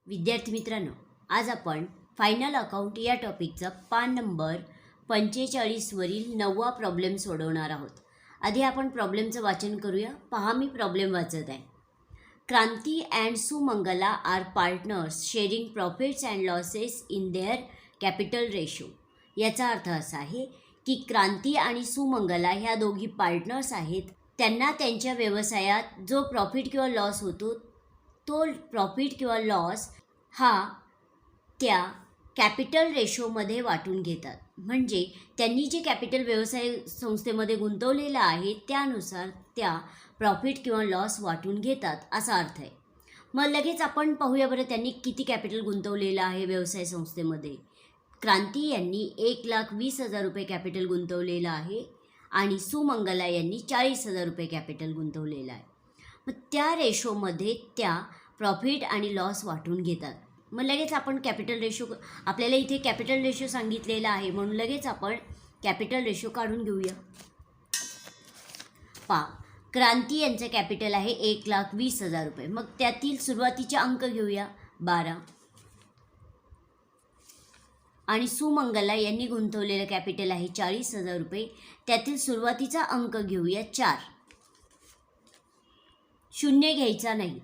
विद्यार्थी मित्रांनो, आज आपण फायनल अकाउंट या टॉपिकचा पान नंबर 45 वरील 9वा प्रॉब्लेम सोडवणार आहोत. आधी आपण प्रॉब्लेमचं वाचन करूया. पहा, मी प्रॉब्लेम वाचत आहे. Kranti and Sumangala are partners sharing profits and losses in their capital ratio. याचा अर्थ असा आहे की क्रांती आणि सुमंगला ह्या दोघी पार्टनर्स आहेत. त्यांना त्यांच्या व्यवसायात जो प्रॉफिट किंवा लॉस होतो तो प्रॉफिट किंवा लॉस हा त्या कॅपिटल रेशोमध्ये वाटून घेतात. म्हणजे त्यांनी जे कॅपिटल व्यवसाय संस्थेमध्ये गुंतवलेलं आहे त्यानुसार त्या प्रॉफिट किंवा लॉस वाटून घेतात असा अर्थ आहे. मग लगेच आपण पाहूया बरं, त्यांनी किती कॅपिटल गुंतवलेलं आहे व्यवसाय संस्थेमध्ये. क्रांती यांनी 1,20,000 रुपये कॅपिटल गुंतवलेलं आहे आणि सुमंगला यांनी 40,000 रुपये कॅपिटल गुंतवलेलं आहे. मग त्या रेशोमध्ये त्या प्रॉफिट आणि लॉस वाटून घेतात. मग लगेच आपण कॅपिटल रेशो, आपल्याला इथे कॅपिटल रेशो सांगितलेला आहे म्हणून लगेच आपण कॅपिटल रेशो काढून घेऊया. क्रांती यांचं कॅपिटल आहे 1,20,000 रुपये. मग त्यातील सुरुवातीचे अंक घेऊया 12 आणि सुमंगला यांनी गुंतवलेलं कॅपिटल आहे 40,000 रुपये. त्यातील सुरुवातीचा अंक घेऊया 4. शून्य घ्यायचा नाही.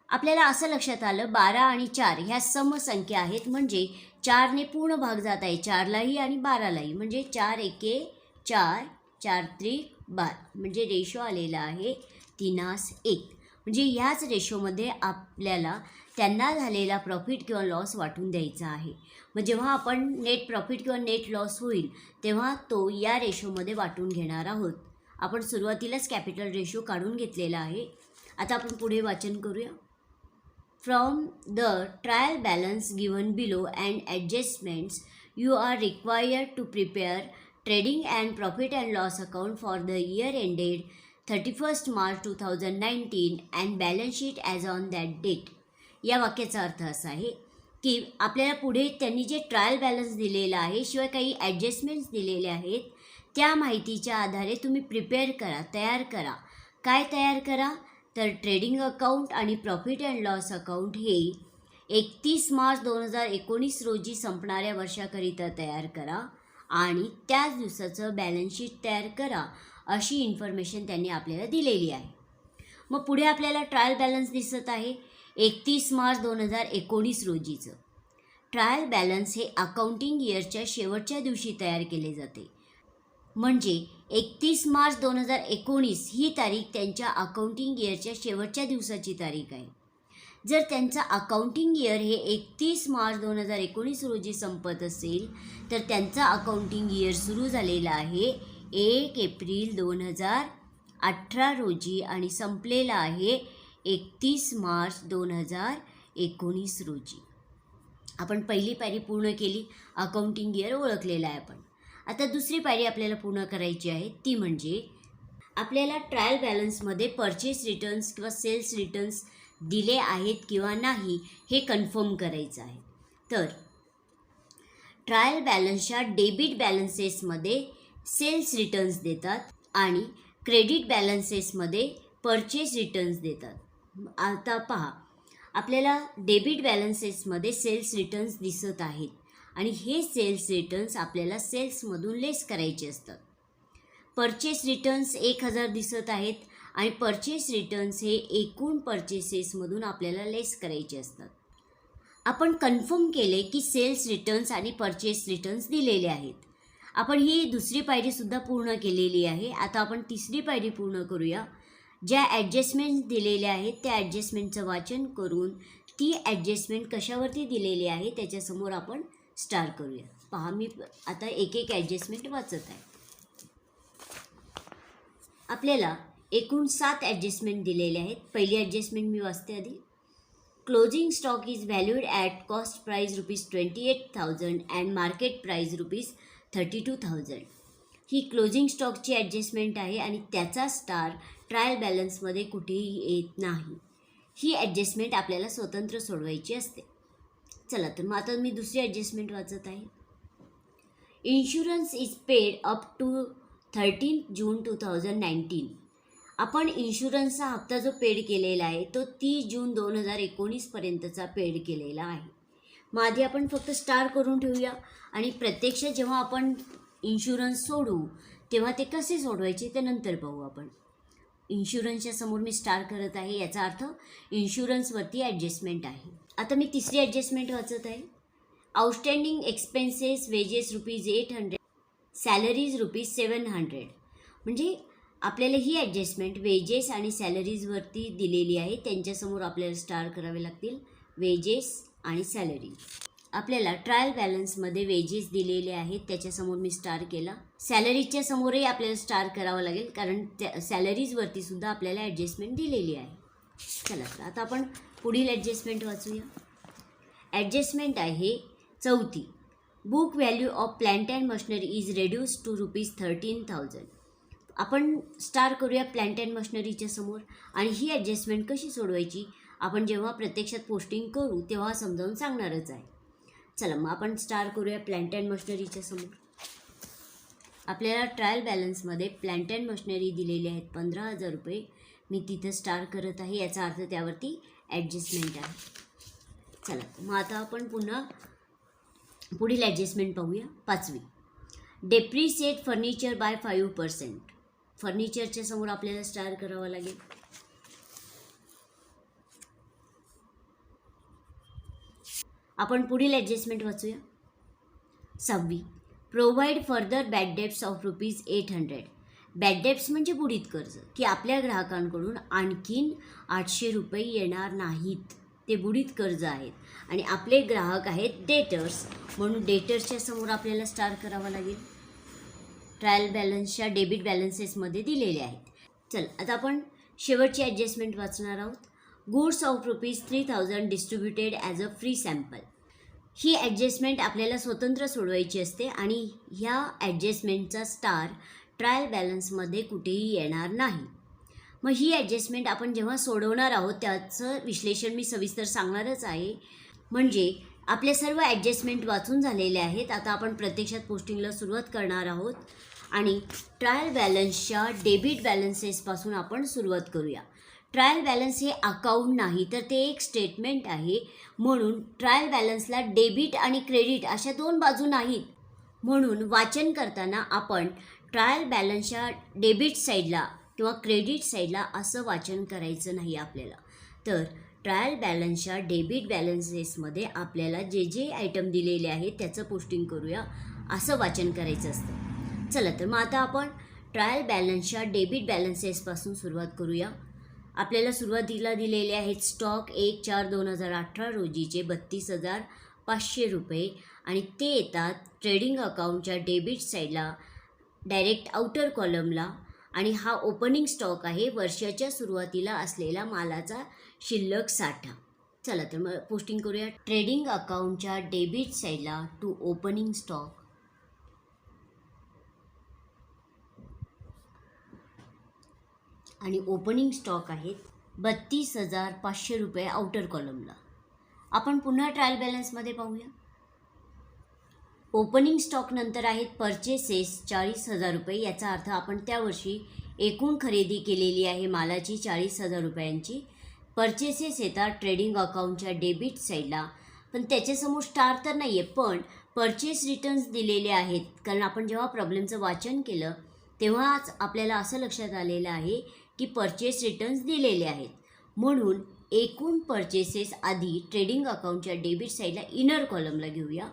आपल्याला असं लक्षात आलं 12 आणि 4 ह्या समसंख्या आहेत. म्हणजे 4ने पूर्ण भाग जात आहे 4लाही आणि 12लाही. म्हणजे 4 एके 4, 4 त्रिक 12. म्हणजे रेशो आलेला आहे 3:1. म्हणजे ह्याच रेशोमध्ये आपल्याला त्यांना झालेला प्रॉफिट किंवा लॉस वाटून द्यायचा आहे. मग जेव्हा आपण नेट प्रॉफिट किंवा नेट लॉस होईल तेव्हा तो या रेशोमध्ये वाटून घेणार आहोत. आपण सुरुवातीलाच कॅपिटल रेशो काढून घेतलेला आहे. आता आपण पुढे वाचन करूया. From the trial balance given below and adjustments you are required to prepare trading and profit and loss account for the year ended 31 March 2019 and balance sheet as on that date. या वाक्याचा अर्थ असा आहे की आपल्याला पुढे त्यांनी जे ट्रायल बॅलन्स दिलेला आहे शिवाय काही ॲडजस्टमेंट्स दिलेले आहेत त्या माहितीच्या आधारे तुम्ही प्रिपेअर करा, तयार करा. काय तयार करा तर ट्रेडिंग अकाउंट आणि प्रॉफिट अँड लॉस अकाउंट हे 31 मार्च 2019 रोजी संपणाऱ्या वर्षाकरिता तयार करा आणि त्याच दिवसाचं बॅलन्स शीट तयार करा. अशी इन्फॉर्मेशन त्यांनी आपल्याला दिलेली आहे. मग पुढे आपल्याला ट्रायल बॅलन्स दिसत आहे 31 मार्च 2019 रोजीचं. ट्रायल बॅलन्स हे अकाउंटिंग इयरच्या शेवटच्या दिवशी तयार केले जाते. म्हणजे 31 मार्च 2019 ही तारीख त्यांच्या अकाउंटिंग इयरच्या शेवटच्या दिवसाची तारीख आहे. जर त्यांचं अकाउंटिंग इयर हे 31 मार्च 2019 रोजी संपत असेल तर त्यांचं अकाउंटिंग इयर सुरू झालेलं आहे 1 एप्रिल 2018 रोजी आणि संपलेलं आहे 31 मार्च 2019 रोजी. आपण पहिली पायरी पूर्ण केली, अकाउंटिंग इयर ओळखलेलं आहे आपण. आता दुसरी पायरी आपल्याला पूर्ण करायची आहे ती म्हणजे आपल्याला ट्रायल बॅलन्समध्ये परचेस रिटर्न्स किंवा सेल्स रिटर्न्स दिले आहेत किंवा नाही हे कन्फर्म करायचं आहे. तर ट्रायल बॅलन्सच्या डेबिट बॅलन्सेसमध्ये सेल्स रिटर्न्स देतात आणि क्रेडिट बॅलन्सेसमध्ये परचेस रिटर्न्स देतात. आता पहा, आपल्याला डेबिट बॅलन्सेसमध्ये सेल्स रिटर्न्स दिसत आहेत आणि हे सेल्स रिटर्न्स आपल्याला सेल्समधून लेस करायचे असतात. परचेस रिटर्न्स 1,000 दिसत आहेत आणि परचेस रिटर्न्स हे एकूण परचेसेसमधून आपल्याला लेस करायचे असतात. आपण कन्फर्म केले की सेल्स रिटर्न्स आणि परचेस रिटर्न्स दिलेले आहेत. आपण ही दुसरी पायरीसुद्धा पूर्ण केलेली आहे. आता आपण तिसरी पायरी पूर्ण करूया. ज्या ॲडजस्टमेंट दिलेल्या आहेत त्या ॲडजस्टमेंटचं वाचन करून ती ॲडजस्टमेंट कशावरती दिलेली आहे त्याच्यासमोर आपण स्टार्ट करूया. पहा, मी आता एक एक ॲडजस्टमेंट वाचत आहे. आपल्याला एकूण 7 ॲडजस्टमेंट दिलेले आहेत. पहिली ॲडजस्टमेंट मी वाचते आधी. Closing stock is valued at cost price ₹28,000 and market price ₹32,000. ही क्लोजिंग स्टॉकची ॲडजस्टमेंट आहे आणि त्याचा स्टार ट्रायल बॅलन्समध्ये कुठेही येत नाही. ही ॲडजस्टमेंट आपल्याला स्वतंत्र सोडवायची असते. चला तर मग आता मी दुसरी ॲडजस्टमेंट वाचत आहे. Insurance is paid up to 13 June 2019. आपण इन्शुरन्सचा हप्ता जो पेड केलेला आहे तो 30 जून 2019 पर्यंतचा पेड केलेला आहे. मग आधी आपण फक्त स्टार करून ठेवूया आणि प्रत्यक्ष जेव्हा आपण इन्शुरन्स सोडू तेव्हा ते कसे सोडवायचे ते नंतर पाहू आपण. इन्शुरन्सच्या समोर मी स्टार करत आहे, याचा अर्थ इन्शुरन्सवरती ॲडजस्टमेंट आहे. आता मी तिसरी ॲडजस्टमेंट वाचत आहे. Outstanding expenses wedges ₹800, salaries ₹700. म्हणजे आपल्याला ही ॲडजस्टमेंट वेजेस आणि सॅलरीजवरती दिलेली आहे, त्यांच्यासमोर आपल्याला स्टार करावे लागतील, वेजेस आणि सॅलरीज. आपल्याला ट्रायल बॅलन्समध्ये वेजेस दिलेले आहेत, त्याच्यासमोर मी स्टार केला. सॅलरीजच्या समोरही आपल्याला स्टार करावं लागेल, कारण त्या सॅलरीजवरती सुद्धा आपल्याला ॲडजस्टमेंट दिलेली आहे. चला तर आता आपण पुढील ॲडजस्टमेंट वाचूया. ॲडजस्टमेंट आहे चौथी. Book value of plant and machinery is reduce to ₹13,000. आपण स्टार करूया प्लांट अँड मशिनरीच्या समोर. आणि ही ॲडजस्टमेंट कशी सोडवायची आपण जेव्हा प्रत्यक्षात पोस्टिंग करू तेव्हा समजावून सांगणारच आहे. चला मग आपण स्टार करूया प्लांट अँड मशिनरीच्या समोर. आपल्याला ट्रायल बॅलन्समध्ये प्लांट अँड मशिनरी दिलेली आहेत ₹15,000. मी तिथं स्टार करत आहे, याचा अर्थ त्यावरती ॲडजस्टमेंट आहे. चला मग आता आपण पुन्हा पुढील ॲडजस्टमेंट पाहूया. पाचवी. Depreciate furniture bye 5%. फर्निचरच्या समोर आपल्याला स्टार करावा लागेल. आपण पुढील ॲडजस्टमेंट वाचूया. 6वी. Provide further bad debts of ₹800. Bad debts म्हणजे बुडीत कर्ज, की आपल्या ग्राहकांकडून आणखीन ₹800 येणार नाहीत, ते बुडीत कर्ज आहेत. आणि आपले ग्राहक आहेत डेटर्स, म्हणून डेटर्सच्या समोर आपल्याला स्टार करावा लागेल. ट्रायल बॅलन्सच्या डेबिट बॅलन्सेसमध्ये दिलेले आहेत. चल आता आपण शेवटची ॲडजस्टमेंट वाचणार आहोत. Goods of ₹3,000 distributed as a free sample. He adjustment आपल्याला स्वतंत्र सोडवायची असते आणि ह्या ॲडजस्टमेंटचा स्टार ट्रायल बॅलन्समध्ये कुठेही येणार नाही. मग ही ॲडजस्टमेंट आपण जेव्हा सोडवणार आहोत त्याचं विश्लेषण मी सविस्तर सांगणारच आहे. म्हणजे आपल्या सर्व ॲडजस्टमेंट वाचून झालेले आहेत. आता आपण प्रत्यक्षात पोस्टिंगला सुरुवात करणार आहोत आणि ट्रायल बॅलन्सच्या डेबिट बॅलन्सेसपासून आपण सुरुवात करूया. ट्रायल बॅलन्स हे अकाउंट नाही तर ते एक स्टेटमेंट आहे, म्हणून ट्रायल बॅलन्सला डेबिट आणि क्रेडिट अशा दोन बाजू नाहीत. म्हणून वाचन करताना आपण ट्रायल बॅलन्सच्या डेबिट साईडला किंवा क्रेडिट साईडला असं वाचन करायचं नाही आपल्याला. तर ट्रायल बॅलन्सच्या डेबिट बॅलन्सेसमध्ये आपल्याला जे जे आयटम दिलेले आहेत त्याचं पोस्टिंग करूया असं वाचन करायचं असतं. चला तर मग आता आपण ट्रायल बॅलन्सच्या डेबिट बॅलन्सेसपासून सुरुवात करूया. आपल्याला सुरुवातीला दिलेले आहेत स्टॉक 1/4/2018 रोजीचे ₹32,500 आणि ते येतात ट्रेडिंग अकाउंटच्या डेबिट साईडला डायरेक्ट आउटर कॉलमला. आणि हा ओपनिंग स्टॉक आहे, वर्षाच्या सुरुवातीला असलेला मालाचा शिल्लक साठा. चला तर मग पोस्टिंग करूया. ट्रेडिंग अकाउंटच्या डेबिट साईडला टू ओपनिंग स्टॉक आणि ओपनिंग स्टॉक आहेत ₹32,500 आउटर कॉलमला. आपण पुन्हा ट्रायल बॅलन्समध्ये पाहूया. ओपनिंग स्टॉक नंतर आहेत परचेसेस ₹40,000. याचा अर्थ आपण त्या वर्षी एकूण खरेदी केलेली आहे मालाची ₹40,000. परचेसेस येतात ट्रेडिंग अकाउंटच्या डेबिट साईडला, पण त्याच्यासमोर स्टार तर नाही आहे, पण परचेस रिटर्न्स दिलेले आहेत. कारण आपण जेव्हा प्रॉब्लेमचं वाचन केलं तेव्हाच आपल्याला असं लक्षात आलेलं आहे की परचेस रिटर्न्स दिलेले आहेत. म्हणून एकूण परचेसेस आधी ट्रेडिंग अकाउंटच्या डेबिट साईडला इनर कॉलमला घेऊया.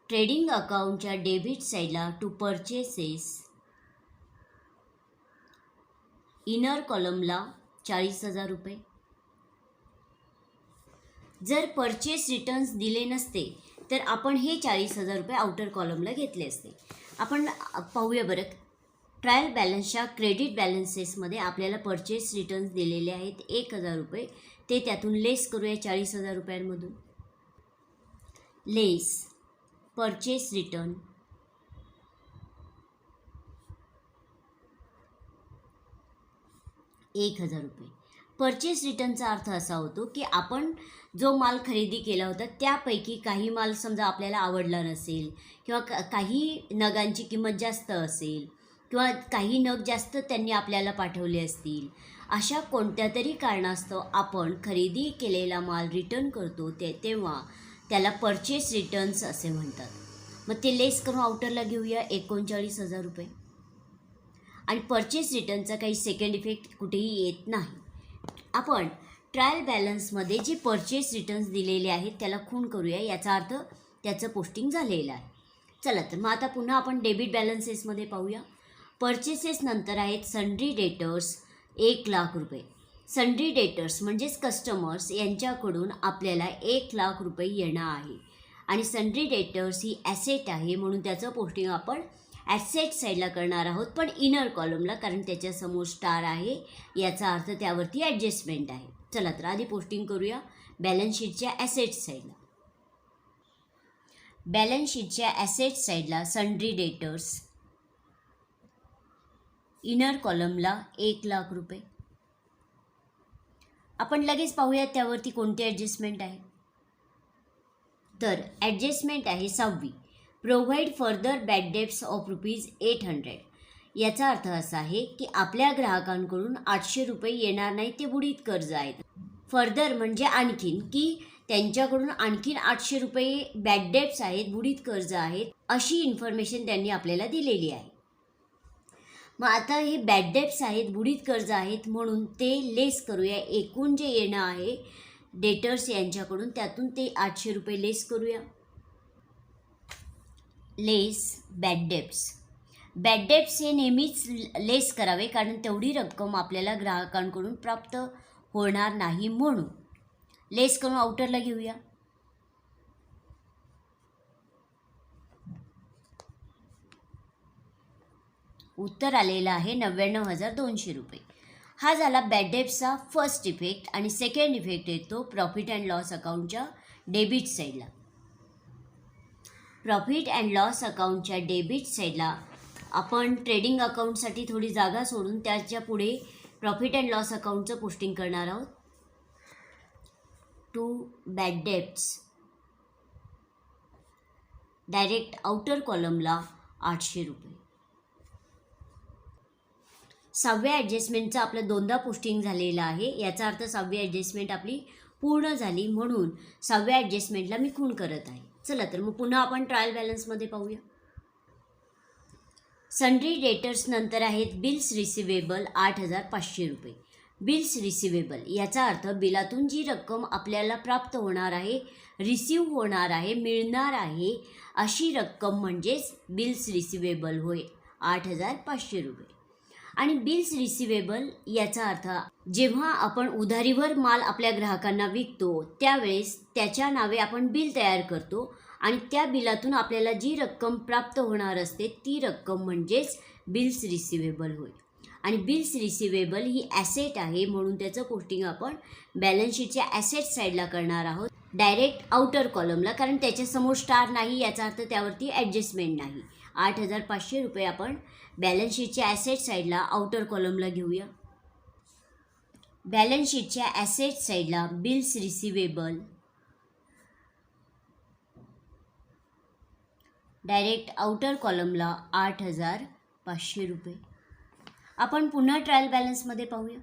ट्रेडिंग अकाउंटच्या डेबिट साईडला टू परचेसेस इनर कॉलमला ₹40,000. जर परचेस रिटर्न्स दिले नसते तर आपण हे ₹40,000 आउटर कॉलमला घेतले असते. आपण पाहूया बरं. ट्रायल बॅलन्सच्या क्रेडिट बॅलन्सेसमध्ये आपल्याला परचेस रिटर्न्स दिलेले आहेत ₹1,000. ते त्यातून लेस करूया ₹40,000मधून. लेस परचेस रिटर्न ₹1,000. परचेस रिटर्नचा अर्थ असा होतो की आपण जो माल खरेदी केला होता त्यापैकी काही माल समजा आपल्याला आवडला नसेल किंवा काही नगांची किंमत जास्त असेल किंवा काही नग जास्त त्यांनी आपल्याला पाठवले असतील, अशा कोणत्या तरी कारणास्तव आपण खरेदी केलेला माल रिटर्न करतो तेव्हा त्याला परचेस रिटर्न्स असे म्हणतात. मग ते लेस करून आउटरला घेऊया 39,000 रुपये. आणि परचेस रिटर्नचा काही सेकंड इफेक्ट कुठेही येत नाही. आपण ट्रायल बॅलन्समध्ये जे परचेस रिटर्न्स दिलेले आहेत त्याला खूण करूया, याचा अर्थ त्याचं पोस्टिंग झालेलं आहे. चला तर मग आता पुन्हा आपण डेबिट बॅलन्सेसमध्ये पाहूया. परचेसेस नंतर आहेत सन्ड्री डेटर्स 1,00,000 रुपये. सन्ड्री डेटर्स म्हणजेच कस्टमर्स यांच्याकडून आपल्याला 1,00,000 रुपये येणं आहे. आणि सन्ड्री डेटर्स ही ॲसेट आहे म्हणून त्याचं पोस्टिंग आपण ॲसेट साईडला करणार आहोत, पण इनर कॉलमला, कारण त्याच्यासमोर स्टार आहे, याचा अर्थ त्यावरती ॲडजस्टमेंट आहे. चला तर आधी पोस्टिंग करूया बॅलन्स शीटच्या ॲसेट साईडला. बॅलन्स शीटच्या ॲसेट साईडला सन्ड्री डेटर्स, इनर कॉलमला 1,00,000 रुपये. आपण लगेच पाहूया त्यावरती कोणती ॲडजस्टमेंट आहे. तर ॲडजस्टमेंट आहे 6वी, provide further bad debts of ₹800. याचा अर्थ असा आहे की आपल्या ग्राहकांकडून 800 रुपये येणार नाही, ते बुडीत कर्ज आहेत. फर्दर म्हणजे आणखीन, की त्यांच्याकडून आणखीन 800 रुपये बॅड डेब्ट्स आहेत, बुडीत कर्ज आहेत, अशी इन्फॉर्मेशन त्यांनी आपल्याला दिलेली आहे. मग आता हे बॅड डेब्ट्स आहेत, बुडीत कर्ज आहेत, म्हणून ते लेस करूया. एकूण जे येणं आहे डेटर्स यांच्याकडून त्यातून ते 800 रुपये लेस करूया. लेस बॅड डेब्ट्स. बॅड डेब्ट्स हे नेहमीच लेस करावे, कारण तेवढी रक्कम आपल्याला ग्राहकांकडून प्राप्त होणार नाही, म्हणून लेस करून आउटरला घेऊया. उत्तर आलेलं आहे 99,200 रुपये. हा झाला बॅड डेब्ट्सचा फर्स्ट इफेक्ट. आणि सेकंड इफेक्ट येतो प्रॉफिट अँड लॉस अकाउंटच्या डेबिट साईडला. प्रॉफिट अँड लॉस अकाउंटच्या डेबिट साईडला आपण ट्रेडिंग अकाउंटसाठी थोडी जागा सोडून त्याच्या पुढे प्रॉफिट अँड लॉस अकाउंटचं पोस्टिंग करणार आहोत. To bad debts, direct outer कॉलमला 800 रुपये. 6व्या ॲडजस्टमेंटचं आपलं 2दा पोस्टिंग झालेलं आहे, याचा अर्थ 6वी ॲडजस्टमेंट आपली पूर्ण झाली, म्हणून 6व्या ॲडजस्टमेंटला मी खूण करत आहे. चला तर मग पुन्हा आपण ट्रायल बॅलन्समध्ये पाहूया. सन्ड्री डेटर्स नंतर आहेत बिल्स रिसिवेबल 8,500 रुपये. बिल्स रिसिवेबल याचा अर्थ बिलातून जी रक्कम आपल्याला प्राप्त होणार आहे, रिसीव होणार आहे, मिळणार आहे, अशी रक्कम म्हणजेच बिल्स रिसिवेबल होय, 8,500 रुपये. आणि बिल्स रिसिवेबल याचा अर्थ जेव्हा आपण उधारीवर माल आपल्या ग्राहकांना विकतो त्यावेळेस त्याच्या नावे आपण बिल तयार करतो आणि त्या बिलातून आपल्याला जी रक्कम प्राप्त होणार असते ती रक्कम म्हणजेच बिल्स रिसिवेबल होय. आणि बिल्स रिसिवेबल ही ॲसेट आहे, म्हणून त्याचं पोस्टिंग आपण बॅलन्स शीटच्या ॲसेट साईडला करणार आहोत, डायरेक्ट आउटर कॉलमला, कारण त्याच्यासमोर स्टार नाही, याचा अर्थ त्यावरती ॲडजस्टमेंट नाही. 8,500 रुपये आपण बॅलन्स शीटच्या ॲसेट साईडला आउटर कॉलमला घेऊया. बॅलन्स शीटच्या ॲसेट साईडला बिल्स रिसिवेबल, डायरेक्ट आउटर कॉलमला 8,500 रुपये. आपण पुन्हा ट्रायल बॅलन्समध्ये पाहूया.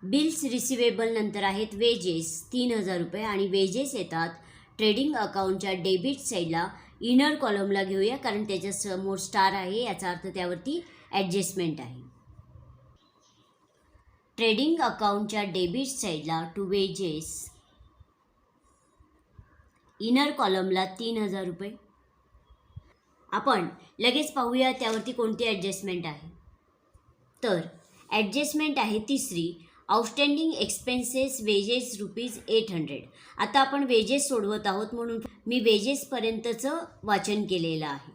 बिल्स रिसिवेबल नंतर आहेत वेजेस 3,000 रुपये आणि वेजेस येतात ट्रेडिंग अकाउंटच्या डेबिट साईडला. इनर कॉलमला घेऊया, कारण त्याच्यासमोर स्टार आहे, याचा अर्थ त्यावरती ॲडजस्टमेंट आहे. ट्रेडिंग अकाउंटच्या डेबिट साईडला टू वेजेस, इनर कॉलमला 3,000 रुपये. आपण लगेच पाहूया त्यावरती कोणती ॲडजस्टमेंट आहे. तर ॲडजस्टमेंट आहे 3री, आउटस्टँडिंग एक्सपेन्सेस वेजेस ₹800. आता आपण वेजेस सोडवत आहोत म्हणून मी वेजेसपर्यंतचं वाचन केलेलं आहे.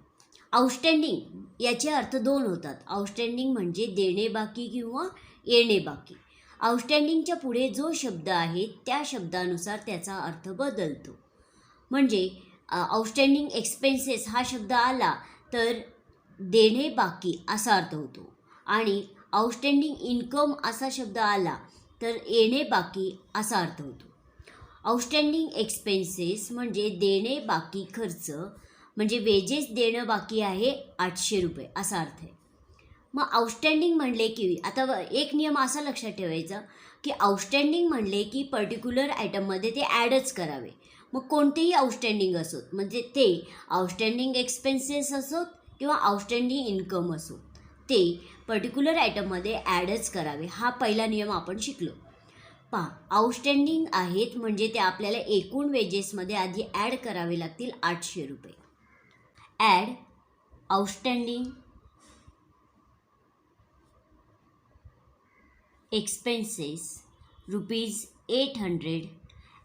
आउटस्टँडिंग याचे अर्थ 2 होतात. आउटस्टँडिंग म्हणजे देणे बाकी किंवा येणे बाकी. आउटस्टँडिंगच्या पुढे जो शब्द आहे त्या शब्दानुसार त्याचा अर्थ बदलतो. म्हणजे आउटस्टँडिंग एक्सपेन्सेस हा शब्द आला तर देणे बाकी असा अर्थ होतो, आणि आउटस्टँडिंग इन्कम असा शब्द आला तर येणे बाकी असा अर्थ होतो. आउटस्टँडिंग एक्सपेन्सेस म्हणजे देणे बाकी खर्च, म्हणजे वेजेस देणं बाकी आहे 800 रुपये असा अर्थ आहे. मग आउटस्टँडिंग म्हणले की आता एक नियम असा लक्षात ठेवायचा की आउटस्टँडिंग म्हणले की पर्टिक्युलर आयटममध्ये ते ॲडच करावे. मग कोणतेही आउटस्टँडिंग असोत, म्हणजे ते आउटस्टँडिंग एक्सपेन्सेस असोत किंवा आउटस्टँडिंग इन्कम असो, ते पर्टिक्युलर आयटममध्ये ॲडच करावे. हा पहिला नियम आपण शिकलो. पहा, आउटस्टँडिंग आहेत म्हणजे ते आपल्याला एकूण वेजेसमध्ये आधी ॲड करावे लागतील 800 रुपये. ॲड आउटस्टँडिंग एक्सपेन्सेस ₹800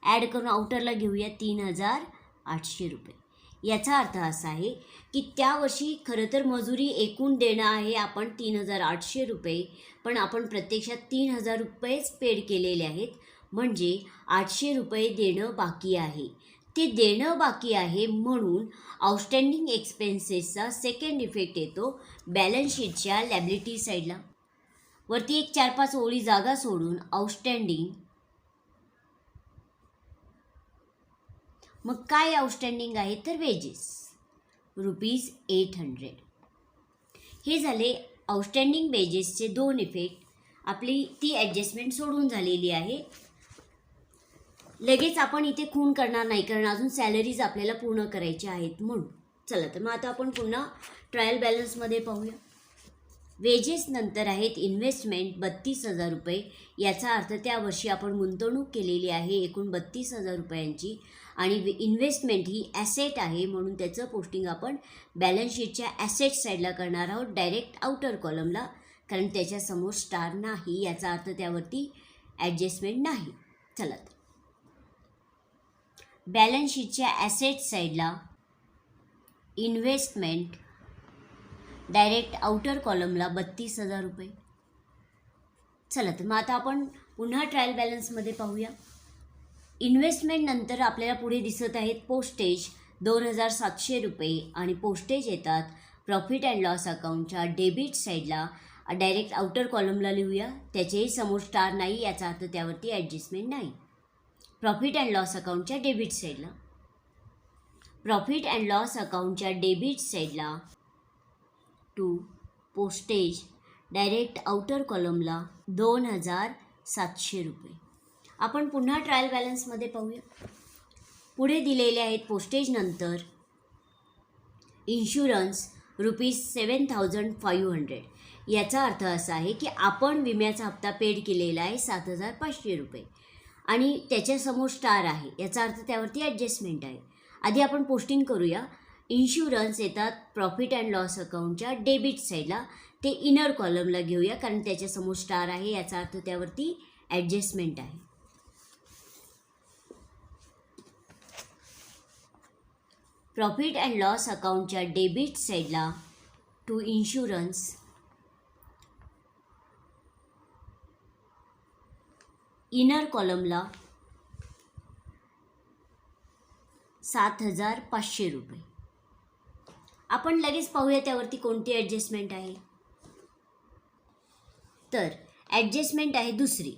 ॲड करून आउटरला घेऊया 3800 रुपये. याचा अर्थ असा आहे की त्या वर्षी खरं तर मजुरी एकूण देणं आहे आपण 3800 रुपये, पण आपण प्रत्यक्षात 3000 रुपयेच पेड केलेले आहेत, म्हणजे 800 रुपये देणं बाकी आहे. ते देणं बाकी आहे म्हणून आउटस्टँडिंग एक्सपेन्सेसचा सेकंड इफेक्ट येतो बॅलन्स शीटच्या लॅबिलिटी साईडला. वरती एक 4-5 ओळी जागा सोडून आउटस्टँडिंग, मग काय आउटस्टँडिंग आहे तर वेजेस ₹800. हे झाले आउटस्टँडिंग वेजेसचे 2 इफेक्ट. आपली ती ॲडजस्टमेंट सोडून झालेली आहे. लगेच आपण इथे खूण करणार नाही, कारण अजून सॅलरीज आपल्याला पूर्ण करायच्या आहेत म्हणून. चला तर मग आता आपण पुन्हा ट्रायल बॅलन्समध्ये पाहूया. वेजेस नंतर आहेत इन्व्हेस्टमेंट 32,000 रुपये. याचा अर्थ त्या वर्षी आपण गुंतवणूक केलेली आहे एकूण 32,000 रुपयांची, आणि इन्व्हेस्टमेंट ही ॲसेट आहे म्हणून त्याचं पोस्टिंग आपण बॅलन्स शीटच्या ॲसेट साईडला करणार आहोत, डायरेक्ट आउटर कॉलमला, कारण त्याच्यासमोर स्टार नाही. याचा अर्थ त्यावरती ॲडजस्टमेंट नाही. चला तर बॅलन्स शीटच्या ॲसेट साईडला इन्व्हेस्टमेंट, डायरेक्ट आउटर कॉलमला 32,000 रुपये. चला तर मग आता आपण पुन्हा ट्रायल बॅलन्समध्ये पाहूया. इन्व्हेस्टमेंट नंतर आपल्याला पुढे दिसत आहेत पोस्टेज 2,700 रुपये, आणि पोस्टेज येतात प्रॉफिट अँड लॉस अकाउंटच्या डेबिट साईडला, डायरेक्ट आउटर कॉलमला लिहूया. त्याचेही समोर स्टार नाही, याचा अर्थ त्यावरती ॲडजस्टमेंट नाही. प्रॉफिट अँड लॉस अकाउंटच्या डेबिट साईडला, प्रॉफिट अँड लॉस अकाउंटच्या डेबिट साईडला टू पोस्टेज, डायरेक्ट आउटर कॉलमला 2,700 रुपये. आपण पुन्हा ट्रायल बॅलन्समध्ये पाहूया. पुढे दिलेले आहेत पोस्टेज नंतर इन्शुरन्स ₹7,500. याचा अर्थ असा आहे की आपण विम्याचा हप्ता पेड केलेला आहे 7,500 रुपये, आणि त्याच्यासमोर स्टार आहे. याचा अर्थ त्यावरती ॲडजस्टमेंट आहे. आधी आपण पोस्टिंग करूया. इन्शुरन्स येतात प्रॉफिट अँड लॉस अकाउंटच्या डेबिट साईडला, ते इनर कॉलमला घेऊया कारण त्याच्यासमोर स्टार आहे. याचा अर्थ त्यावरती ॲडजस्टमेंट आहे. प्रॉफिट अँड लॉस अकाउंटच्या डेबिट साईडला टू इन्शुरन्स, इनर कॉलमला 7,500 रुपये. आपण लगेच पाहूया त्यावरती कोणती ॲडजस्टमेंट आहे. तर ॲडजस्टमेंट आहे दुसरी.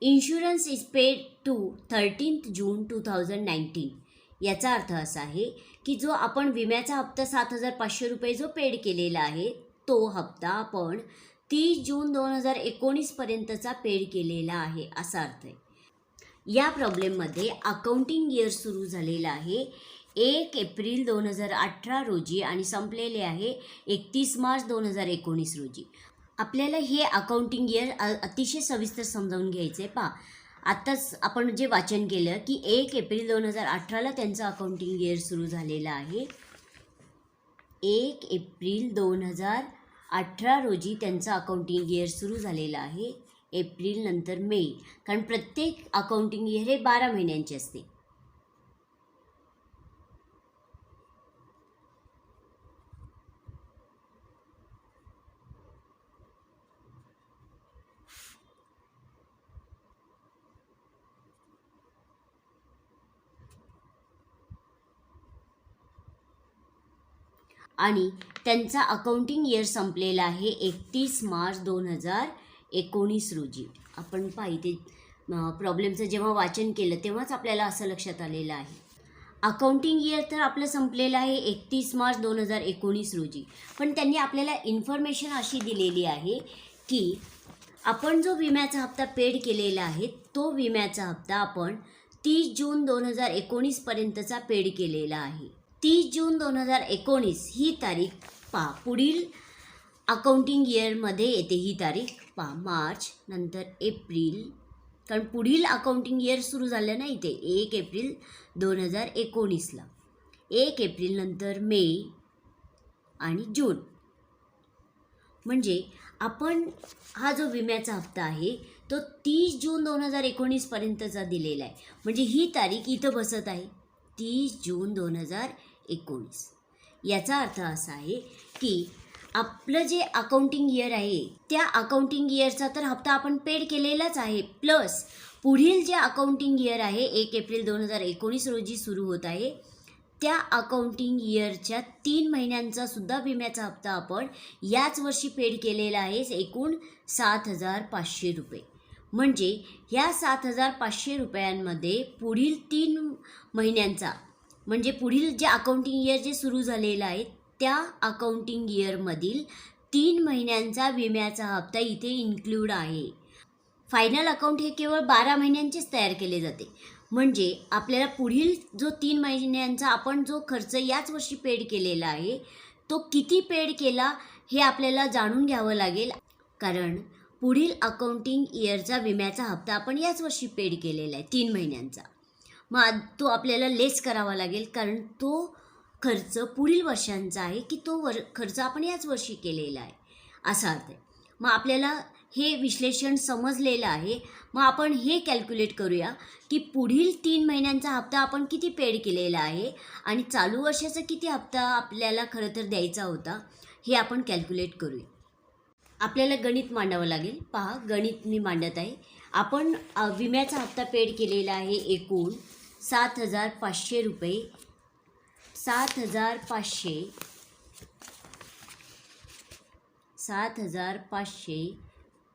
Insurance is paid to 13 June 2019. याचा अर्थ असा आहे की जो आपण विम्याचा हप्ता 7,500 रुपये जो पेड केलेला आहे, तो हप्ता आपण 30 जून 2019 पर्यंतचा पेड केलेला आहे असा अर्थ आहे. या प्रॉब्लेममध्ये अकाउंटिंग इयर सुरू झालेला आहे 1 एप्रिल 2018 रोजी आणि संपलेले आहे 31 मार्च 2019 रोजी. आपल्याला हे अकाउंटिंग इयर अतिशय सविस्तर समजावून घ्यायचं आहे. पहा, आत्ताच आपण जे वाचन केलं की 1 एप्रिल 2018ला त्यांचं अकाउंटिंग इयर सुरू झालेलं आहे. 1 एप्रिल 2018 रोजी त्यांचं अकाउंटिंग इयर सुरू झालेलं आहे. एप्रिल नंतर मे, कारण प्रत्येक अकाउंटिंग इयर हे 12 महिन्यांचे असते. आणि त्यांचा अकाउंटिंग इयर संपलेला आहे 31 मार्च 2019 रोजी. आपण पाहिजे प्रॉब्लेमचं जेव्हा वाचन केलं तेव्हाच आपल्याला असं लक्षात आलेलं आहे. अकाउंटिंग इयर तर आपलं संपलेलं आहे 31 मार्च 2019 रोजी. पण त्यांनी आपल्याला इन्फॉर्मेशन अशी दिलेली आहे की आपण जो विम्याचा हप्ता पेड केलेला आहे तो विम्याचा हप्ता आपण 30 जून 2019 पर्यंतचा पेड केलेला आहे. 30 जून 2019 ही तारीख पहा. पुढील अकाउंटिंग इयरमध्ये येते ही तारीख पहा. मार्च नंतर एप्रिल, कारण पुढील अकाउंटिंग इयर सुरू झालं नाही ते 1 एप्रिल 2019ला. 1 एप्रिल नंतर मे आणि जून. म्हणजे आपण हा जो विम्याचा हप्ता आहे तो 30 जून 2019 पर्यंतचा दिलेला आहे. म्हणजे ही तारीख इथं बसत आहे 30 जून 2019. याचा अर्थ असा आहे की आपलं जे अकाउंटिंग इयर आहे त्या अकाउंटिंग इयरचा तर हप्ता आपण पेड केलेलाच आहे, प्लस पुढील जे अकाउंटिंग इयर आहे 1 एप्रिल 2019 रोजी सुरू होत आहे त्या अकाउंटिंग इयरच्या 3 महिन्यांचा सुद्धा विम्याचा हप्ता आपण याच वर्षी पेड केलेला आहे, एकूण 7,500 रुपये. म्हणजे ह्या 7,500 रुपयांमध्ये पुढील 3 महिन्यांचा, म्हणजे पुढील जे अकाउंटिंग इयर जे सुरू झालेलं आहे त्या अकाउंटिंग इयरमधील 3 महिन्यांचा विम्याचा हप्ता इथे इन्क्लूड आहे. फायनल अकाउंट हे केवळ 12 महिन्यांचेच तयार केले जाते. म्हणजे आपल्याला पुढील जो 3 महिन्यांचा आपण जो खर्च याच वर्षी पेड केलेला आहे तो किती पेड केला हे आपल्याला जाणून घ्यावं लागेल, कारण पुढील अकाउंटिंग इयरचा विम्याचा हप्ता आपण याच वर्षी पेड केलेला आहे 3 महिन्यांचा. मग तो आपल्याला लेस करावा लागेल, कारण तो खर्च पुढील वर्षांचा आहे की तो खर्च आपण याच वर्षी केलेला आहे असा अर्थ आहे. मग आपल्याला हे विश्लेषण समजलेलं आहे. मग आपण हे कॅल्क्युलेट करूया की पुढील 3 महिन्यांचा हप्ता आपण किती पेड केलेला आहे आणि चालू वर्षाचा किती हप्ता आपल्याला खरं तर द्यायचा होता हे आपण कॅल्क्युलेट करूया. आपल्याला गणित मांडावं लागेल. पहा, गणित मी मांडत आहे. आपण विम्याचा हप्ता पेड केलेला आहे एकूण 7,500 रुपये. 7,500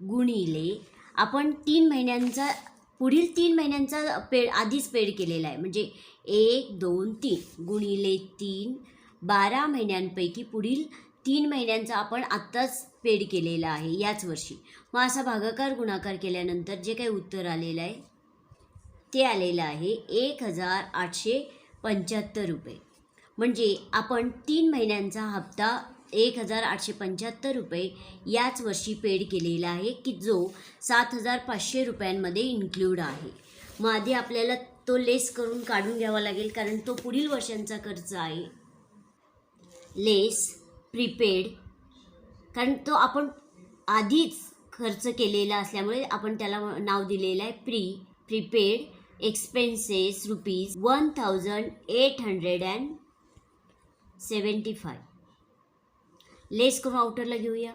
गुणिले आपण 3 महिन्यांचा, पुढील 3 महिन्यांचा पेड आधीच पेड केलेला आहे, म्हणजे 1 2 3 गुणिले 3, 12 महिन्यांपैकी पुढील 3 महिन्यांचा आपण आत्ताच पेड केलेला आहे याच वर्षी. मग असा भागाकार गुणाकार केल्यानंतर जे काही उत्तर आलेलं आहे ते आलेलं आहे 1,875 रुपये. म्हणजे आपण 3 महिन्यांचा हप्ता 1,875 रुपये याच वर्षी पेड केलेला आहे की जो 7,500 रुपयांमध्ये इन्क्लूड आहे. मग आधी आपल्याला तो लेस करून काढून घ्यावा लागेल, कारण तो पुढील वर्षांचा खर्च आहे. लेस प्रीपेड, कारण तो आपण आधीच खर्च केलेला असल्यामुळे आपण त्याला नाव दिलेलं आहे प्रीपेड एक्सपेन्सेस ₹1,875. लेस करून आउटरला घेऊया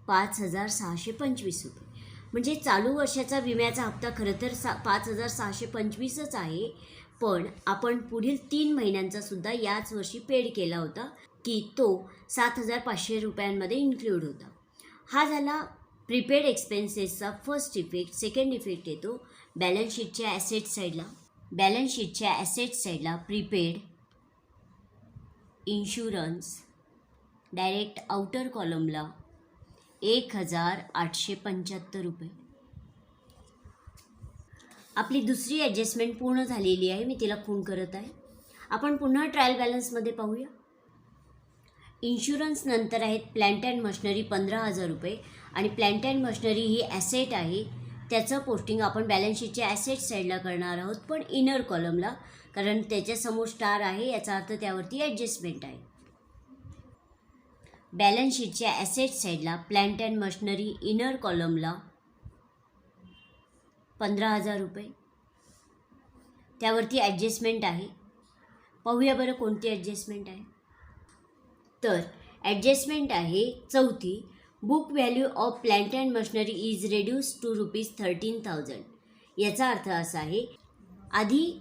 5,625 रुपये. म्हणजे चालू वर्षाचा विम्याचा हप्ता खरं तर 5,625च आहे, पण आपण पुढील 3 महिन्यांचा सुद्धा याच वर्षी पेड केला होता की तो 7,500 रुपयांमध्ये इन्क्लूड होता. हा झाला प्रीपेड एक्सपेन्सेसचा फर्स्ट इफेक्ट. सेकंड इफेक्ट येतो बॅलन्स शीटच्या ॲसेट साईडला प्रीपेड, इन्शुरन्स, डायरेक्ट आउटर कॉलमला 1,875 रुपये. आपली दुसरी ॲडजस्टमेंट पूर्ण झालेली आहे, मी तिला खून करत आहे. आपण पुन्हा ट्रायल बॅलन्समध्ये पाहूया. इन्शुरन्स नंतर आहेत प्लॅन्ट अँड मशनरी 15,000 रुपये. आणि प्लॅन्ट अँड मशनरी ही ॲसेट आहे, त्याचं पोस्टिंग आपण बॅलन्स शीटच्या ॲसेट साईडला करणार आहोत, पण इनर कॉलमला, कारण त्याच्यासमोर स्टार आहे याचा अर्थ त्यावरती ॲडजस्टमेंट आहे. बॅलन्स शीटच्या ॲसेट साईडला प्लॅन्ट अँड मशनरी इनर कॉलमला 15,000 रुपये, त्यावरती ॲडजस्टमेंट आहे. पाहूया बरं कोणती ॲडजस्टमेंट आहे. तर ॲडजस्टमेंट आहे चौथी, book value of plant and machinery is reduce to ₹13,000. याचा अर्थ असा आहे आधी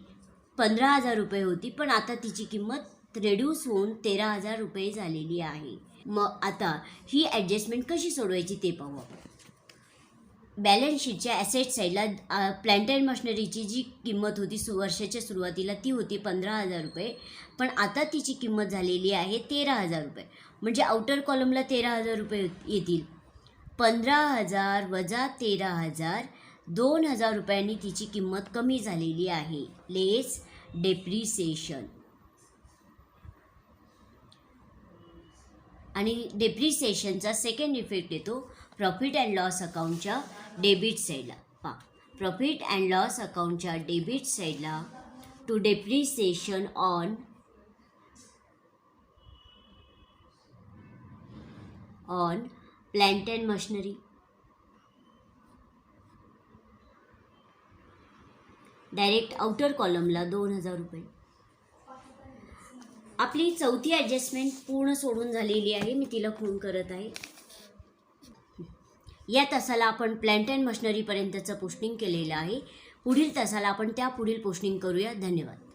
15,000 रुपये होती, पण आता तिची किंमत रेड्यूस होऊन 13,000 रुपये झालेली आहे. मग आता ही ॲडजस्टमेंट कशी सोडवायची ते पाहू आपण. बॅलन्स शीटच्या ॲसेट साईडला प्लांट अँड मशिनरीची जी किंमत होती वर्षाच्या सुरुवातीला ती होती 15,000 रुपये, पण आता तिची किंमत झालेली आहे 13,000 रुपये. म्हणजे आउटर कॉलमला 13,000 रुपये येतील. 15,000 वजा 13,000, 2,000 रुपयांनी तिची किंमत कमी झालेली आहे. Less depreciation. आणि डेप्रिसिएशनचा सेकंड इफेक्ट येतो प्रॉफिट अँड लॉस अकाउंटच्या डेबिट साईडला. प्रॉफिट अँड लॉस अकाउंटच्या डेबिट साईडला to depreciation on plant and machinery. Direct outer कॉलमला 2,000 रुपये. आपली चौथी ॲडजस्टमेंट पूर्ण सोडून झालेली आहे. मी तिला खून करत आहे. या तासाला आपण प्लांट अँड मशिनरीपर्यंतचं पोस्टिंग केलेलं आहे. पुढील तासाला आपण त्या पुढील पोस्टिंग करूया. धन्यवाद.